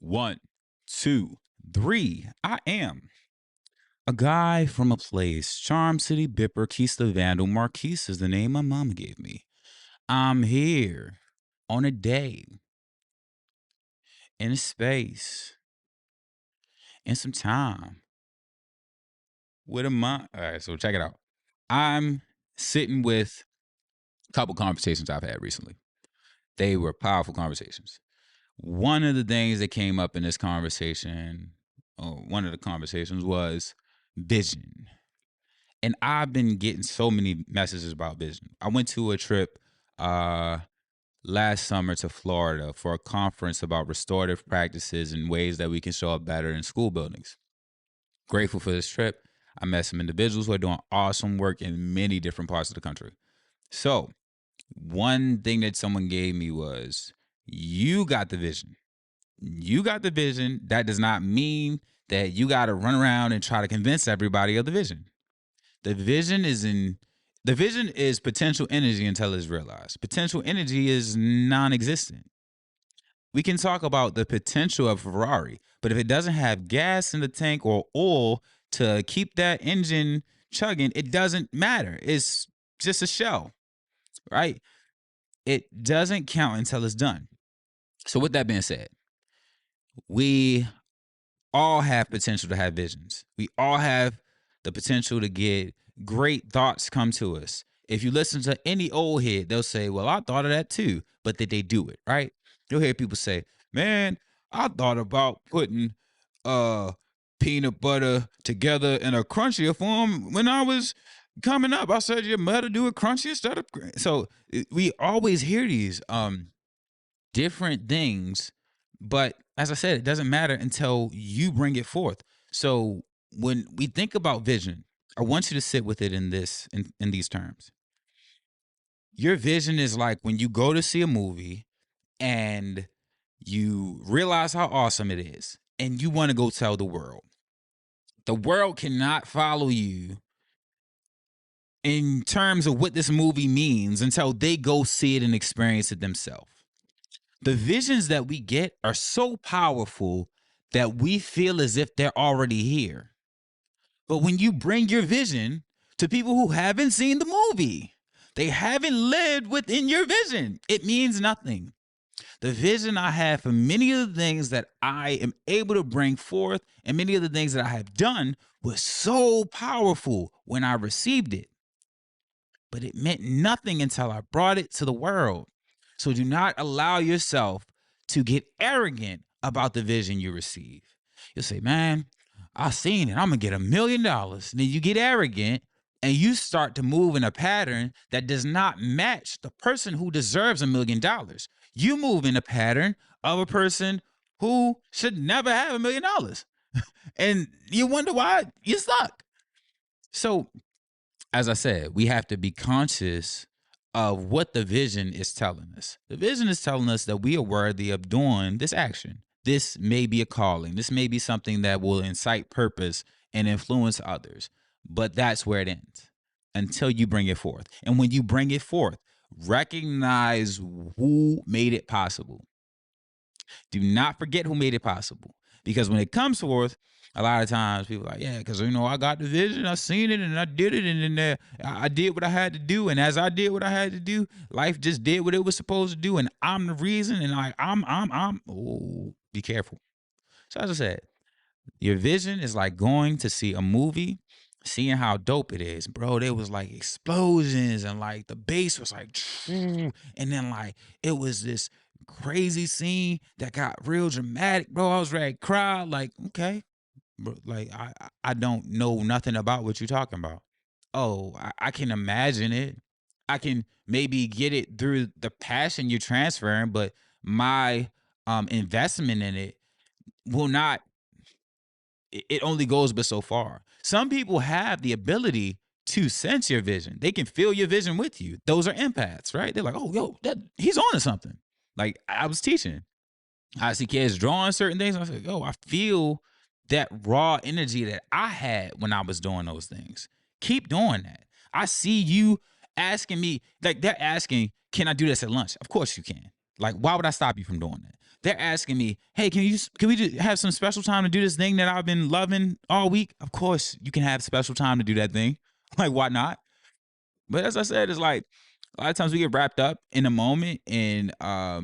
1, 2, 3. I am a guy from a place. Charm City Bipper, Quis The Vndl. Marquis is the name my mama gave me. I'm here on a day, in a space, in some time, with a mind. All right, so check it out. I'm sitting with a couple conversations I've had recently. They were powerful conversations. One of the things that came up in this conversation, one of the conversations was vision. And I've been getting so many messages about vision. I went to a trip last summer to Florida for a conference about restorative practices and ways that we can show up better in school buildings. Grateful for this trip. I met some individuals who are doing awesome work in many different parts of the country. So one thing that someone gave me was, you got the vision. You got the vision. That does not mean that you got to run around and try to convince everybody of the vision. The vision is potential energy until it's realized. Potential energy is non-existent. We can talk about the potential of a Ferrari, but if it doesn't have gas in the tank or oil to keep that engine chugging, it doesn't matter. It's just a shell, right? It doesn't count until it's done. So with that being said, we all have potential to have visions. We all have the potential to get great thoughts come to us. If you listen to any old head, they'll say, well, I thought of that too, but did they do it, right? You'll hear people say, man, I thought about putting peanut butter together in a crunchier form when I was coming up. I said, you better do it crunchy instead of... So we always hear these different things, but as I said, it doesn't matter until you bring it forth. So when we think about vision, I want you to sit with it in these terms. Your vision is like when you go to see a movie and you realize how awesome it is and you want to go tell the world. The world cannot follow you in terms of what this movie means until they go see it and experience it themselves. The visions that we get are so powerful that we feel as if they're already here. But when you bring your vision to people who haven't seen the movie, they haven't lived within your vision, it means nothing. The vision I have for many of the things that I am able to bring forth and many of the things that I have done was so powerful when I received it. But it meant nothing until I brought it to the world. So do not allow yourself to get arrogant about the vision you receive. You'll say, man, I seen it. I'm going to get $1 million. And then you get arrogant and you start to move in a pattern that does not match the person who deserves $1 million. You move in a pattern of a person who should never have $1 million. And you wonder why you're stuck. So, as I said, we have to be conscious of what the vision is telling us. The vision is telling us that we are worthy of doing this action. This may be a calling. This may be something that will incite purpose and influence others. But that's where it ends until you bring it forth. And when you bring it forth, recognize who made it possible. Do not forget who made it possible. Because when it comes forth, a lot of times people are like, yeah, because, I got the vision, I seen it, and I did it, and then I did what I had to do. And as I did what I had to do, life just did what it was supposed to do. And I'm the reason, and oh, be careful. So as I said, your vision is like going to see a movie, seeing how dope it is. Bro, there was like explosions, and like the bass was like, and then like it was this crazy scene that got real dramatic. Bro, I was ready to cry. Like, okay. Bro, like I don't know nothing about what you're talking about. Oh, I can imagine it. I can maybe get it through the passion you're transferring, but my investment in it will not. It only goes but so far. Some people have the ability to sense your vision. They can feel your vision with you. Those are empaths, right? They're like, oh, yo, he's on to something. Like I was teaching. I see kids drawing certain things. I was like, yo, I feel that raw energy that I had when I was doing those things. Keep doing that. I see you asking me, like they're asking, can I do this at lunch? Of course you can. Like, why would I stop you from doing that? They're asking me, hey, can we just have some special time to do this thing that I've been loving all week? Of course, you can have special time to do that thing. Like, why not? But as I said, it's like a lot of times we get wrapped up in a moment and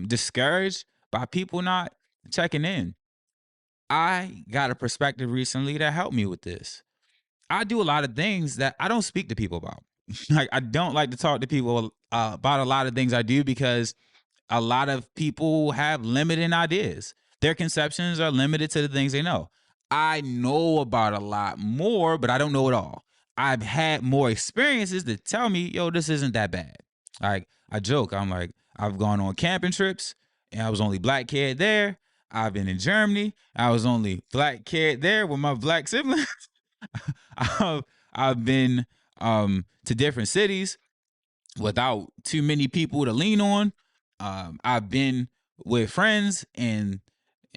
discouraged by people not checking in. I got a perspective recently that helped me with this. I do a lot of things that I don't speak to people about. Like, I don't like to talk to people about a lot of things I do because a lot of people have limiting ideas. Their conceptions are limited to the things they know. I know about a lot more, but I don't know it all. I've had more experiences that tell me, yo, this isn't that bad. Like, I joke, I'm like, I've gone on camping trips and I was only black kid there. I've been in Germany. I was only black kid there with my black siblings. I've been to different cities without too many people to lean on. I've been with friends in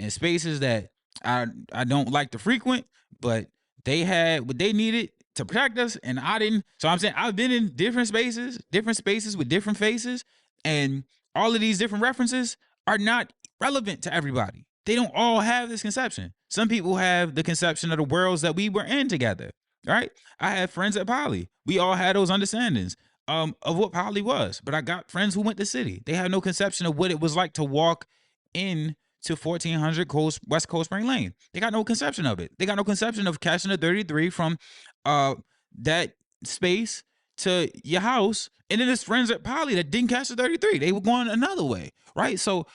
spaces that I don't like to frequent, but they had what they needed to protect us, and I didn't. So I'm saying I've been in different spaces with different faces, and all of these different references are not relevant to everybody. They don't all have this conception. Some people have the conception of the worlds that we were in together, right? I had friends at Poly. We all had those understandings of what Poly was, but I got friends who went to City. They had no conception of what it was like to walk in to 1400 West Coast Spring Lane. They got no conception of it. They got no conception of catching a 33 from that space to your house. And then there's friends at Poly that didn't catch the 33. They were going another way, right? So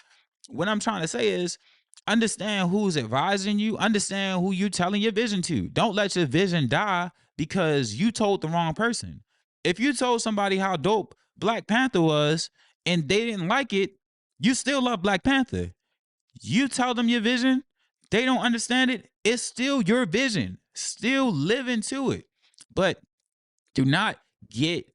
what I'm trying to say is understand who's advising you. Understand who you're telling your vision to. Don't let your vision die because you told the wrong person. If you told somebody how dope Black Panther was and they didn't like it, you still love Black Panther. You tell them your vision, they don't understand it, it's still your vision. Still live into it. But do not get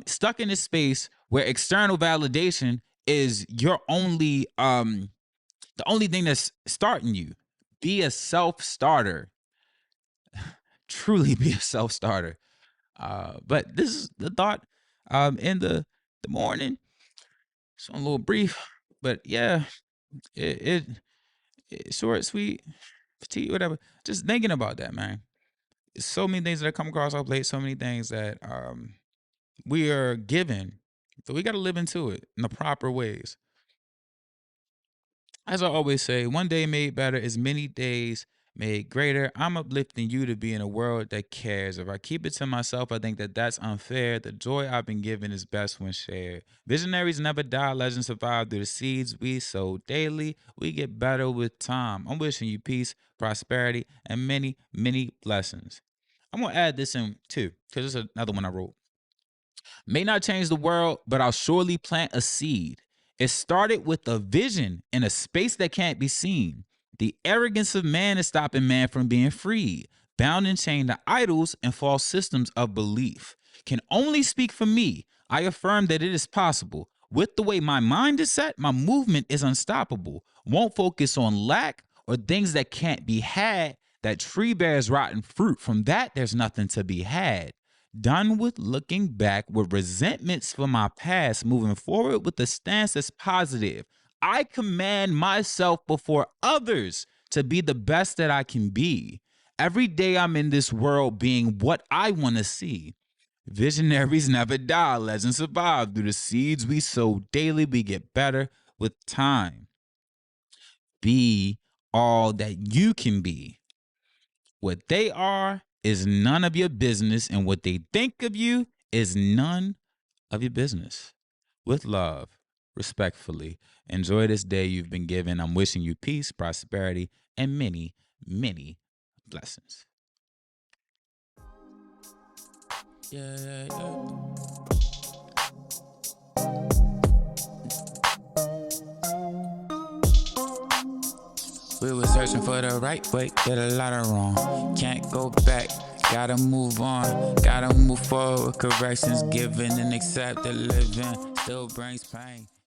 stuck in this space where external validation is your only the only thing that's starting you. Be a self-starter. Truly be a self-starter. But this is the thought in the morning. So a little brief, but yeah, it short, sweet, petite, whatever. Just thinking about that, man. So many things that come across our plate, so many things that we are given. So we got to live into it in the proper ways. As I always say, one day made better is many days made greater. I'm uplifting you to be in a world that cares. If I keep it to myself, I think that that's unfair. The joy I've been given is best when shared. Visionaries never die. Legends survive through the seeds we sow daily. We get better with time. I'm wishing you peace, prosperity, and many, many blessings. I'm going to add this in too, because it's another one I wrote. May not change the world, but I'll surely plant a seed. It started with a vision in a space that can't be seen. The arrogance of man is stopping man from being freed, bound and chained to idols and false systems of belief. Can only speak for me. I affirm that it is possible. With the way my mind is set, my movement is unstoppable. Won't focus on lack or things that can't be had. That tree bears rotten fruit. From that, there's nothing to be had. Done with looking back with resentments for my past, moving forward with a stance that's positive. I command myself before others to be the best that I can be. Every day I'm in this world being what I want to see. Visionaries never die, legends survive. Through the seeds we sow daily, we get better with time. Be all that you can be. What they are is none of your business, and what they think of you is none of your business. With love, respectfully, enjoy this day you've been given. I'm wishing you peace, prosperity, and many, many blessings. Yeah. We were searching for the right way, did a lot of wrong. Can't go back, gotta move on. Gotta move forward with corrections given and accept the living still brings pain.